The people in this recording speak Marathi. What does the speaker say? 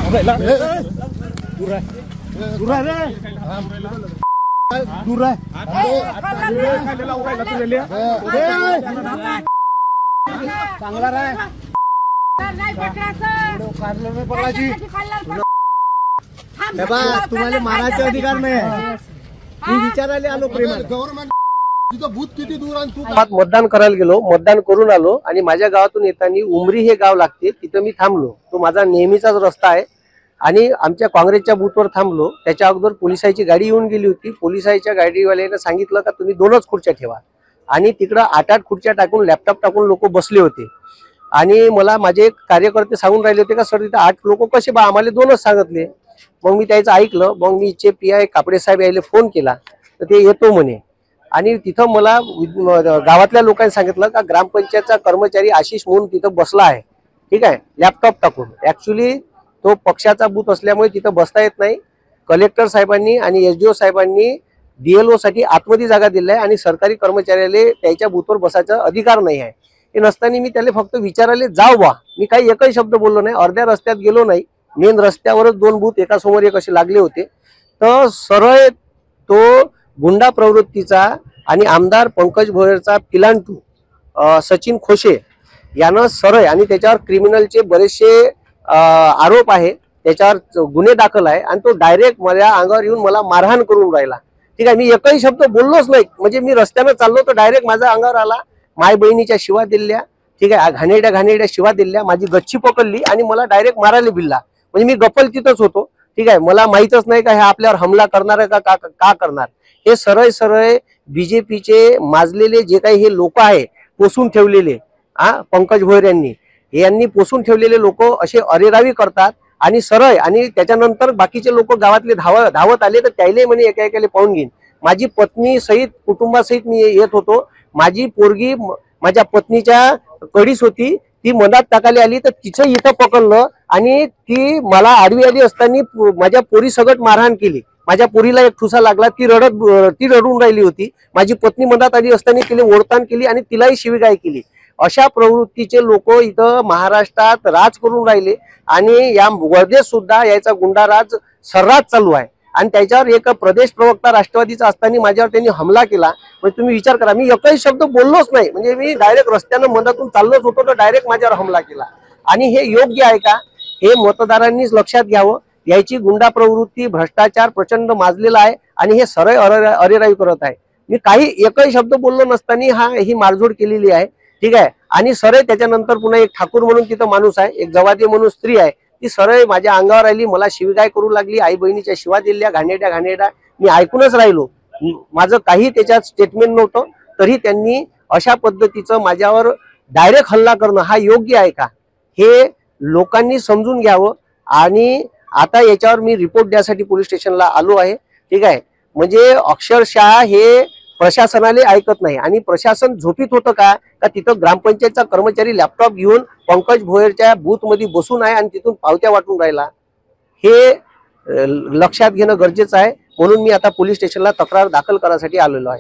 तुम्हाला मारायचे अधिकार नाही। मी विचारायला आलो प्रेमाने गव्हर्नमेंट मतदान करायला गेलो, मतदान करून आलो आणि माझ्या गावातून येताना उमरी हे गाव लागते, तिथं मी थांबलो। तो माझा नेहमीचाच रस्ता आहे आणि आमच्या काँग्रेसच्या बूथवर थांबलो। त्याच्या अगोदर पोलिसांची गाडी येऊन गेली होती। पोलिसांच्या गाडीवाल्याने सांगितलं का तुम्ही 2च खुर्च्या ठेवा आणि तिकडं 8-8 खुर्च्या टाकून लॅपटॉप टाकून लोक बसले होते आणि मला माझे कार्यकर्ते सांगून राहिले होते का सर तिथे 8 लोक कसे बा, आम्हाला 2च सांगितले। मग मी त्याचं ऐकलं। मग मी इथे PI कापडे साहेब यायला फोन केला तर ते येतो म्हणे आणि तिथं मला गावातल्या लोकांनी सांगितलं का ग्रामपंचायतचा कर्मचारी आशिष म्हणून तिथं बसला आहे, ठीक आहे, लॅपटॉप टाकून। ऍक्च्युली तो पक्षाचा बूथ असल्यामुळे तिथं बसता येत नाही। कलेक्टर साहेबांनी आणि SDO साहेबांनी DLO साठी आतमध्ये जागा दिली आहे आणि सरकारी कर्मचाऱ्याला त्याच्या बूथवर बसायचा अधिकार नाही आहे। हे नसताना मी त्याला फक्त विचारायला जाऊ बा, मी काही एकही शब्द बोललो नाही। अर्ध्या रस्त्यात गेलो नाही, मेन रस्त्यावरच 2 बूथ एका समोर एक असे लागले होते। तर सरळ तो गुंडा प्रवृत्तीचा आणि आमदार पंकज भोयरचा पिलांटू सचिन खोशे यानं सरळ आणि त्याच्यावर क्रिमिनलचे बरेचसे आरोप आहे, त्याच्यावर गुन्हे दाखल आहे आणि तो डायरेक्ट माझ्या अंगावर येऊन मला मारहाण करून राहिला, ठीक आहे। मी एकही शब्द बोललोच नाही, म्हणजे मी रस्त्यानं चाललो तर डायरेक्ट माझ्या अंगावर आला, माय बहिणीच्या शिवा दिल्या, ठीक आहे, घाणेरड्या शिवा दिल्या, माझी गच्ची पकडली आणि मला डायरेक्ट मारायला भिडला। म्हणजे मी गप्पल तिथंच होतो, ठीक आहे। मला माहीतच नाही का हे आपल्यावर हमला करणार आहे का करणार। हे सरळ बीजेपीचे माजलेले जे काही हे लोक आहे पोसून ठेवलेले, पंकज भोयर यांनी पोसून ठेवलेले लोक असे अरेरावी करतात आणि सरळ आणि त्याच्यानंतर बाकीचे लोक गावातले धावत आले तर त्याला म्हणे एका पाहून घेईन। माझी पत्नी सहित कुटुंबासहित मी येत होतो। माझी पोरगी माझ्या पत्नीच्या कडीस होती, ती मनात टाकायला आली तर तिचं इथं पकडलं आणि ती मला आडवी आली असताना माझ्या पोरी सगळं मारहाण केली। माझ्या पोरीला एक ठुसा लागला, ती रडून राहिली होती। माझी पत्नी मनात आली असताना तिला ओढताण केली आणि तिलाही शिवीगाळ केली। अशा प्रवृत्तीचे लोक इथं महाराष्ट्रात राज करून राहिले आणि या वर्धेत सुद्धा याचा गुंडाराज सर्रास चालू आहे आणि त्याच्यावर एक प्रदेश प्रवक्ता राष्ट्रवादीचा असताना माझ्यावर त्यांनी हमला केला। म्हणजे तुम्ही विचार करा, मी एकही शब्द बोललोच नाही, म्हणजे मी डायरेक्ट रस्त्यानं मधातून चाललोच होतो तर डायरेक्ट माझ्यावर हमला केला। आणि हे योग्य आहे का, हे मतदारांनीच लक्षात घ्यावं। याची गुंडा प्रवृत्ती भ्रष्टाचार प्रचंड माजलेला आहे आणि हे सरळ अरेरावी करत आहे। मी काही एकही शब्द बोललो नसताना ही मारझोड केलेली आहे, ठीक आहे। आणि सरळ त्याच्यानंतर पुन्हा एक ठाकूर म्हणून तिथं माणूस आहे, एक जवादी म्हणून स्त्री आहे, ती सरळ माझ्या अंगावर आली, मला शिवीगाळ करू लागली, आई बहिणीच्या शिवा दिल्या घाणेरड्या। मी ऐकूनच राहिलो, माझं काही त्याच्यात स्टेटमेंट नव्हतं, तरी त्यांनी अशा पद्धतीचं माझ्यावर डायरेक्ट हल्ला करणं हा योग्य आहे का, हे लोकांनी समजून घ्यावं। आणि आता याच्यावर मी रिपोर्ट द्यासाठी पोलीस स्टेशनला आलो आहे, ठीक आहे। म्हणजे अक्षरशः हे प्रशासनाले ऐकत नाही आणि प्रशासन झोपीत होतं का तिथं ग्रामपंचायतचा कर्मचारी लॅपटॉप घेऊन पंकज भोयरच्या बूथ मध्ये बसून आहे आणि तिथून पावत्या वाटून राहिला, हे लक्षात घेणं गरजेचं आहे। म्हणून मी आता पोलीस स्टेशनला तक्रार दाखल करायसाठी आलेलो आहे।